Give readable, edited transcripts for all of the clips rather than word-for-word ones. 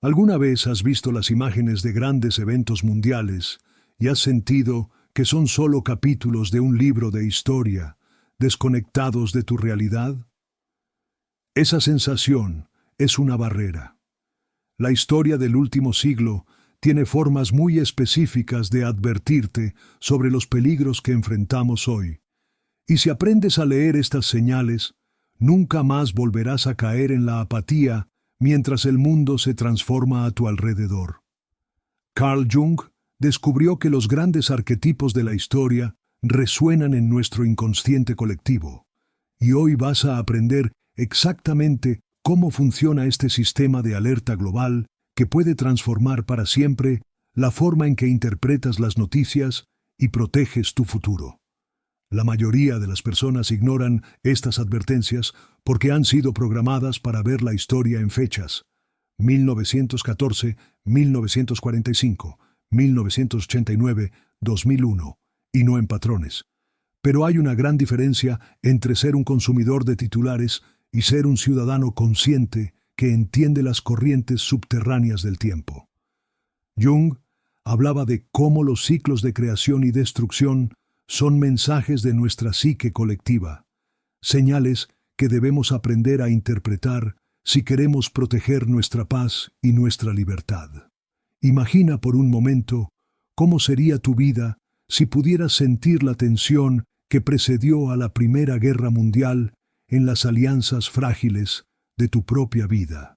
¿Alguna vez has visto las imágenes de grandes eventos mundiales y has sentido que son solo capítulos de un libro de historia, desconectados de tu realidad? Esa sensación es una barrera. La historia del último siglo tiene formas muy específicas de advertirte sobre los peligros que enfrentamos hoy. Y si aprendes a leer estas señales, nunca más volverás a caer en la apatía mientras el mundo se transforma a tu alrededor. Carl Jung descubrió que los grandes arquetipos de la historia resuenan en nuestro inconsciente colectivo, y hoy vas a aprender exactamente cómo funciona este sistema de alerta global que puede transformar para siempre la forma en que interpretas las noticias y proteges tu futuro. La mayoría de las personas ignoran estas advertencias porque han sido programadas para ver la historia en fechas 1914, 1945, 1989, 2001, y no en patrones. Pero hay una gran diferencia entre ser un consumidor de titulares y ser un ciudadano consciente que entiende las corrientes subterráneas del tiempo. Jung hablaba de cómo los ciclos de creación y destrucción son mensajes de nuestra psique colectiva, señales que debemos aprender a interpretar si queremos proteger nuestra paz y nuestra libertad. Imagina por un momento cómo sería tu vida si pudieras sentir la tensión que precedió a la Primera Guerra Mundial en las alianzas frágiles de tu propia vida.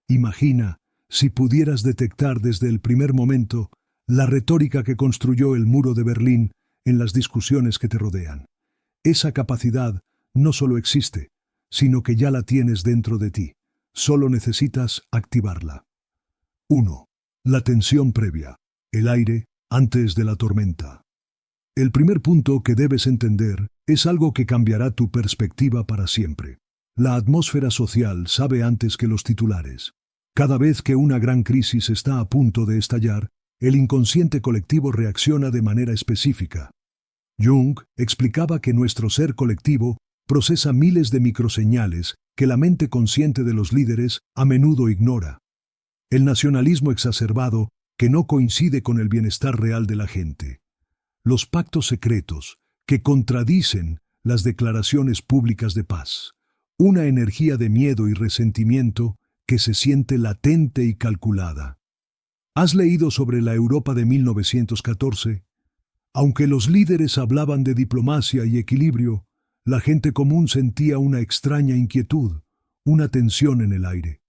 Imagina si pudieras detectar desde el primer momento la retórica que construyó el muro de Berlín en las discusiones que te rodean. Esa capacidad no solo existe, sino que ya la tienes dentro de ti. Solo necesitas activarla. 1. La tensión previa. El aire antes de la tormenta. El primer punto que debes entender es algo que cambiará tu perspectiva para siempre. La atmósfera social sabe antes que los titulares. Cada vez que una gran crisis está a punto de estallar, el inconsciente colectivo reacciona de manera específica. Jung explicaba que nuestro ser colectivo procesa miles de microseñales que la mente consciente de los líderes a menudo ignora. El nacionalismo exacerbado que no coincide con el bienestar real de la gente. Los pactos secretos que contradicen las declaraciones públicas de paz. Una energía de miedo y resentimiento que se siente latente y calculada. ¿Has leído sobre la Europa de 1914? Aunque los líderes hablaban de diplomacia y equilibrio, la gente común sentía una extraña inquietud, una tensión en el aire.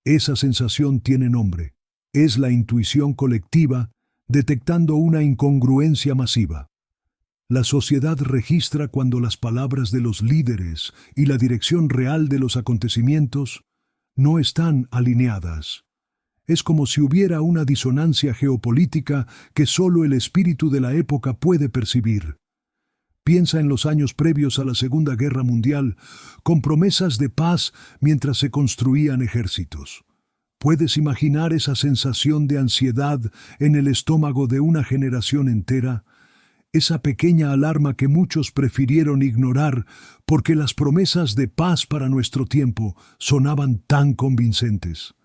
Esa sensación tiene nombre. Es la intuición colectiva detectando una incongruencia masiva. La sociedad registra cuando las palabras de los líderes y la dirección real de los acontecimientos no están alineadas. Es como si hubiera una disonancia geopolítica que solo el espíritu de la época puede percibir. Piensa en los años previos a la Segunda Guerra Mundial, con promesas de paz mientras se construían ejércitos. ¿Puedes imaginar esa sensación de ansiedad en el estómago de una generación entera? Esa pequeña alarma que muchos prefirieron ignorar porque las promesas de paz para nuestro tiempo sonaban tan convincentes.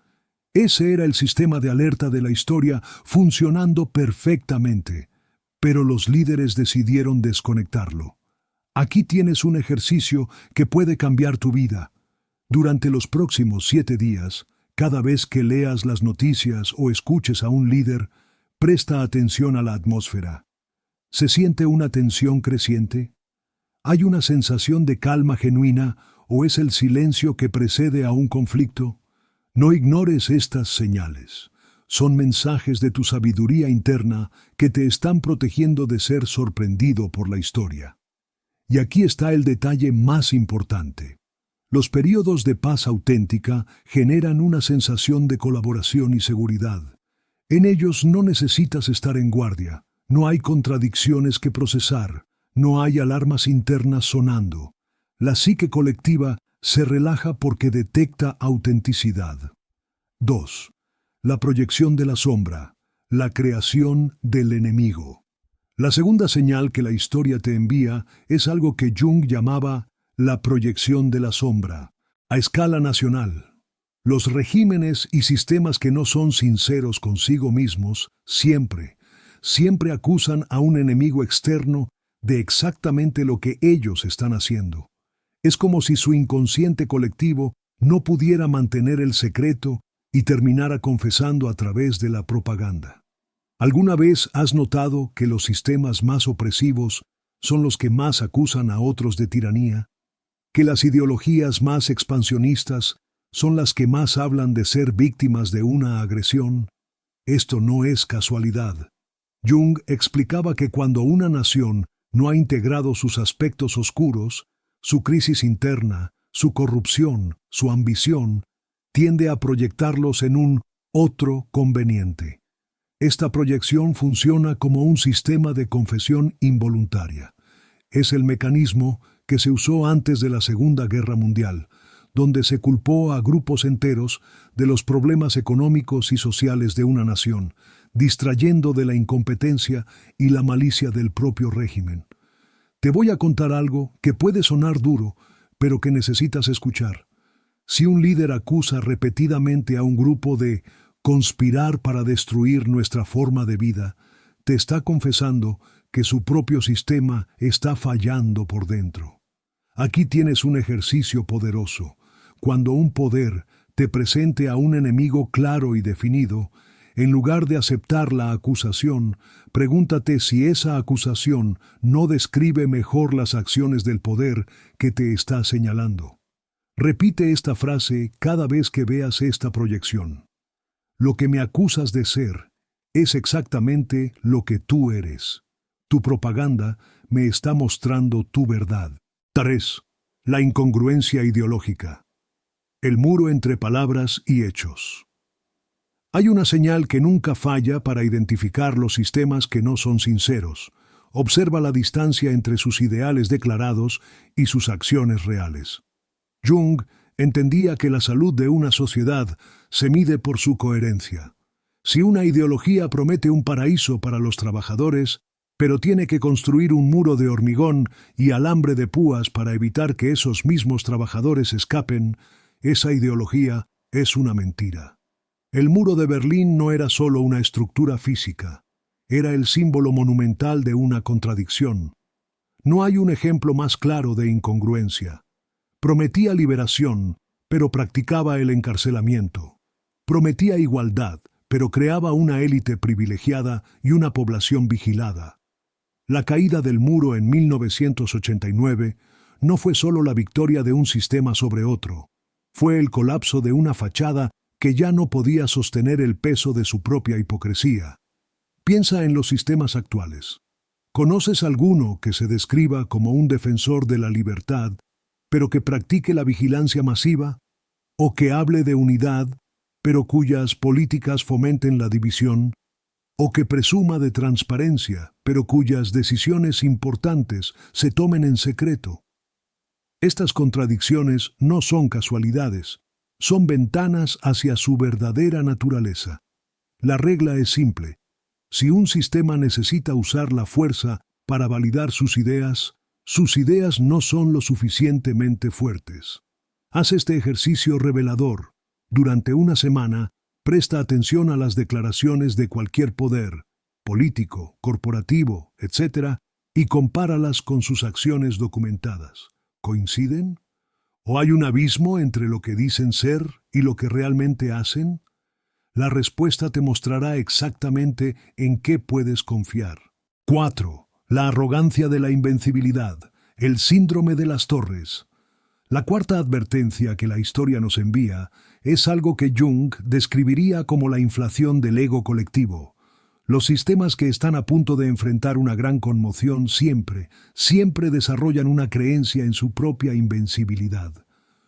Ese era el sistema de alerta de la historia funcionando perfectamente, pero los líderes decidieron desconectarlo. Aquí tienes un ejercicio que puede cambiar tu vida. Durante los próximos 7 días, cada vez que leas las noticias o escuches a un líder, presta atención a la atmósfera. ¿Se siente una tensión creciente? ¿Hay una sensación de calma genuina o es el silencio que precede a un conflicto? No ignores estas señales. Son mensajes de tu sabiduría interna que te están protegiendo de ser sorprendido por la historia. Y aquí está el detalle más importante. Los períodos de paz auténtica generan una sensación de colaboración y seguridad. En ellos no necesitas estar en guardia, no hay contradicciones que procesar, no hay alarmas internas sonando. La psique colectiva se relaja porque detecta autenticidad. 2. La proyección de la sombra, la creación del enemigo. La segunda señal que la historia te envía es algo que Jung llamaba la proyección de la sombra, a escala nacional. Los regímenes y sistemas que no son sinceros consigo mismos siempre acusan a un enemigo externo de exactamente lo que ellos están haciendo. Es como si su inconsciente colectivo no pudiera mantener el secreto y terminara confesando a través de la propaganda. ¿Alguna vez has notado que los sistemas más opresivos son los que más acusan a otros de tiranía? ¿Que las ideologías más expansionistas son las que más hablan de ser víctimas de una agresión? Esto no es casualidad. Jung explicaba que cuando una nación no ha integrado sus aspectos oscuros, su crisis interna, su corrupción, su ambición, tiende a proyectarlos en un otro conveniente. Esta proyección funciona como un sistema de confesión involuntaria. Es el mecanismo que se usó antes de la Segunda Guerra Mundial, donde se culpó a grupos enteros de los problemas económicos y sociales de una nación, distrayendo de la incompetencia y la malicia del propio régimen. Te voy a contar algo que puede sonar duro, pero que necesitas escuchar. Si un líder acusa repetidamente a un grupo de conspirar para destruir nuestra forma de vida, te está confesando que su propio sistema está fallando por dentro. Aquí tienes un ejercicio poderoso. Cuando un poder te presente a un enemigo claro y definido, en lugar de aceptar la acusación, pregúntate si esa acusación no describe mejor las acciones del poder que te está señalando. Repite esta frase cada vez que veas esta proyección. Lo que me acusas de ser es exactamente lo que tú eres. Tu propaganda me está mostrando tu verdad. 3. La incongruencia ideológica. El muro entre palabras y hechos. Hay una señal que nunca falla para identificar los sistemas que no son sinceros. Observa la distancia entre sus ideales declarados y sus acciones reales. Jung entendía que la salud de una sociedad se mide por su coherencia. Si una ideología promete un paraíso para los trabajadores, pero tiene que construir un muro de hormigón y alambre de púas para evitar que esos mismos trabajadores escapen, esa ideología es una mentira. El muro de Berlín no era solo una estructura física, era el símbolo monumental de una contradicción. No hay un ejemplo más claro de incongruencia. Prometía liberación, pero practicaba el encarcelamiento. Prometía igualdad, pero creaba una élite privilegiada y una población vigilada. La caída del muro en 1989 no fue solo la victoria de un sistema sobre otro, fue el colapso de una fachada que ya no podía sostener el peso de su propia hipocresía. Piensa en los sistemas actuales. ¿Conoces alguno que se describa como un defensor de la libertad, pero que practique la vigilancia masiva? ¿O que hable de unidad, pero cuyas políticas fomenten la división? ¿O que presuma de transparencia, pero cuyas decisiones importantes se tomen en secreto? Estas contradicciones no son casualidades, son ventanas hacia su verdadera naturaleza. La regla es simple. Si un sistema necesita usar la fuerza para validar sus ideas no son lo suficientemente fuertes. Haz este ejercicio revelador. Durante una semana, presta atención a las declaraciones de cualquier poder, político, corporativo, etc., y compáralas con sus acciones documentadas. ¿Coinciden? ¿O hay un abismo entre lo que dicen ser y lo que realmente hacen? La respuesta te mostrará exactamente en qué puedes confiar. 4. La arrogancia de la invencibilidad, el síndrome de las torres. La cuarta advertencia que la historia nos envía es algo que Jung describiría como la inflación del ego colectivo. Los sistemas que están a punto de enfrentar una gran conmoción siempre desarrollan una creencia en su propia invencibilidad.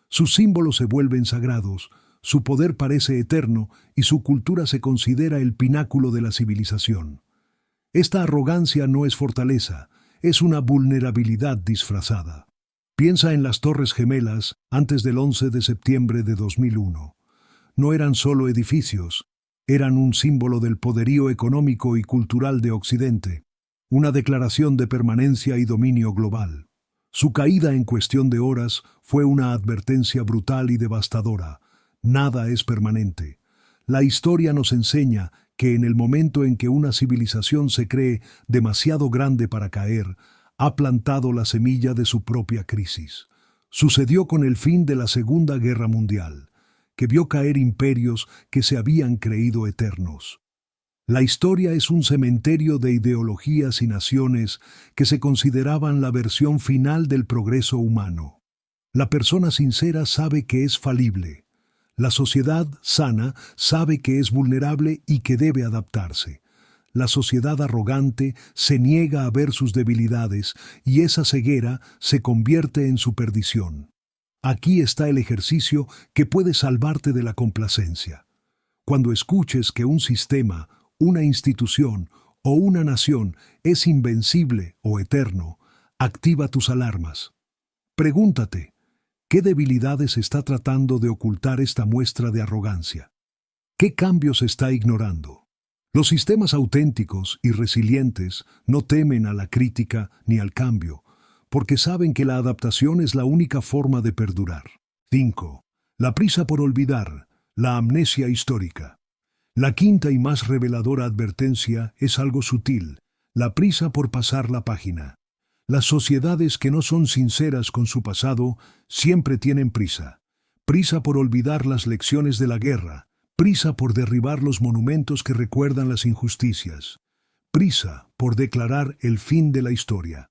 Sus símbolos se vuelven sagrados, su poder parece eterno y su cultura se considera el pináculo de la civilización. Esta arrogancia no es fortaleza, es una vulnerabilidad disfrazada. Piensa en las Torres Gemelas antes del 11 de septiembre de 2001. No eran solo edificios, eran un símbolo del poderío económico y cultural de Occidente, una declaración de permanencia y dominio global. Su caída en cuestión de horas fue una advertencia brutal y devastadora. Nada es permanente. La historia nos enseña que en el momento en que una civilización se cree demasiado grande para caer, ha plantado la semilla de su propia crisis. Sucedió con el fin de la Segunda Guerra Mundial, que vio caer imperios que se habían creído eternos. La historia es un cementerio de ideologías y naciones que se consideraban la versión final del progreso humano. La persona sincera sabe que es falible. La sociedad sana sabe que es vulnerable y que debe adaptarse. La sociedad arrogante se niega a ver sus debilidades y esa ceguera se convierte en su perdición. Aquí está el ejercicio que puede salvarte de la complacencia. Cuando escuches que un sistema, una institución o una nación es invencible o eterno, activa tus alarmas. Pregúntate, ¿qué debilidades está tratando de ocultar esta muestra de arrogancia? ¿Qué cambios está ignorando? Los sistemas auténticos y resilientes no temen a la crítica ni al cambio, porque saben que la adaptación es la única forma de perdurar. 5. La prisa por olvidar, la amnesia histórica. La quinta y más reveladora advertencia es algo sutil, la prisa por pasar la página. Las sociedades que no son sinceras con su pasado siempre tienen prisa. Prisa por olvidar las lecciones de la guerra, prisa por derribar los monumentos que recuerdan las injusticias, prisa por declarar el fin de la historia.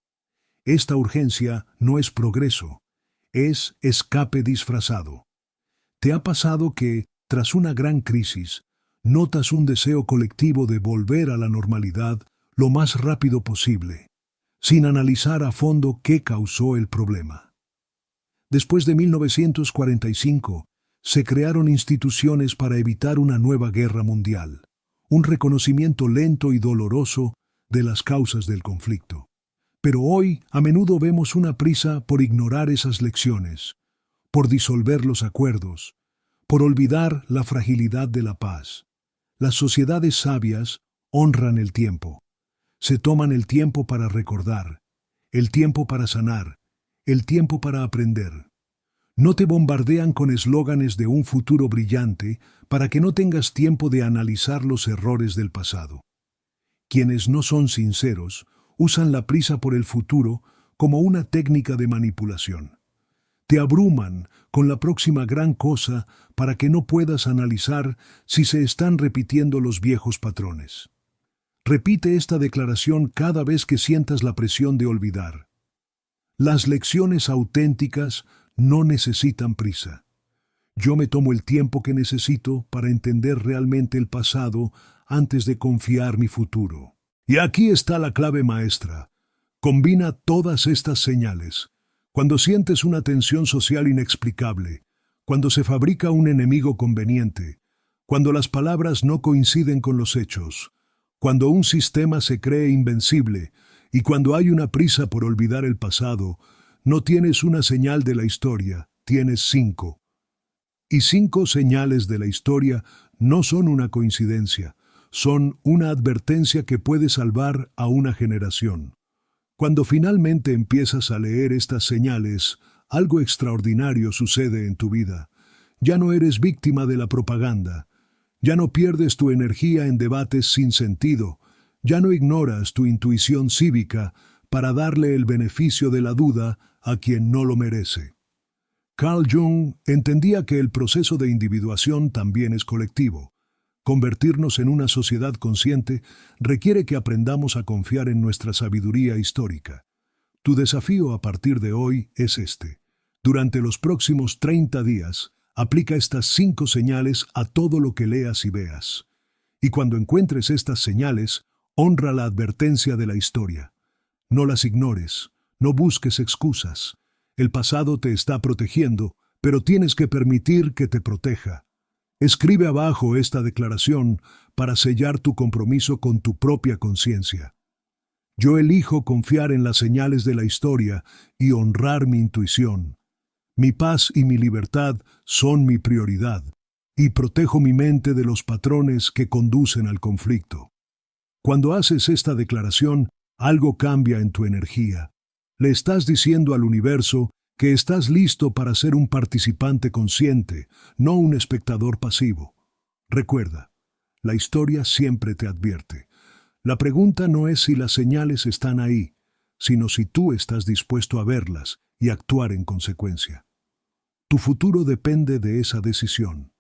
Esta urgencia no es progreso, es escape disfrazado. ¿Te ha pasado que, tras una gran crisis, notas un deseo colectivo de volver a la normalidad lo más rápido posible, sin analizar a fondo qué causó el problema? Después de 1945, se crearon instituciones para evitar una nueva guerra mundial, un reconocimiento lento y doloroso de las causas del conflicto. Pero hoy a menudo vemos una prisa por ignorar esas lecciones, por disolver los acuerdos, por olvidar la fragilidad de la paz. Las sociedades sabias honran el tiempo. Se toman el tiempo para recordar, el tiempo para sanar, el tiempo para aprender. No te bombardean con eslóganes de un futuro brillante para que no tengas tiempo de analizar los errores del pasado. Quienes no son sinceros usan la prisa por el futuro como una técnica de manipulación. Te abruman con la próxima gran cosa para que no puedas analizar si se están repitiendo los viejos patrones. Repite esta declaración cada vez que sientas la presión de olvidar. Las lecciones auténticas no necesitan prisa. Yo me tomo el tiempo que necesito para entender realmente el pasado antes de confiar mi futuro. Y aquí está la clave maestra. Combina todas estas señales. Cuando sientes una tensión social inexplicable, cuando se fabrica un enemigo conveniente, cuando las palabras no coinciden con los hechos, cuando un sistema se cree invencible y cuando hay una prisa por olvidar el pasado, no tienes una señal de la historia, tienes 5. Y 5 señales de la historia no son una coincidencia, son una advertencia que puede salvar a una generación. Cuando finalmente empiezas a leer estas señales, algo extraordinario sucede en tu vida. Ya no eres víctima de la propaganda, ya no pierdes tu energía en debates sin sentido, ya no ignoras tu intuición cívica para darle el beneficio de la duda a quien no lo merece. Carl Jung entendía que el proceso de individuación también es colectivo. Convertirnos en una sociedad consciente requiere que aprendamos a confiar en nuestra sabiduría histórica. Tu desafío a partir de hoy es este. Durante los próximos 30 días, aplica estas 5 señales a todo lo que leas y veas. Y cuando encuentres estas señales, honra la advertencia de la historia. No las ignores, no busques excusas. El pasado te está protegiendo, pero tienes que permitir que te proteja. Escribe abajo esta declaración para sellar tu compromiso con tu propia conciencia. Yo elijo confiar en las señales de la historia y honrar mi intuición. Mi paz y mi libertad son mi prioridad, y protejo mi mente de los patrones que conducen al conflicto. Cuando haces esta declaración, algo cambia en tu energía. Le estás diciendo al universo que estás listo para ser un participante consciente, no un espectador pasivo. Recuerda, la historia siempre te advierte. La pregunta no es si las señales están ahí, sino si tú estás dispuesto a verlas y actuar en consecuencia. Tu futuro depende de esa decisión.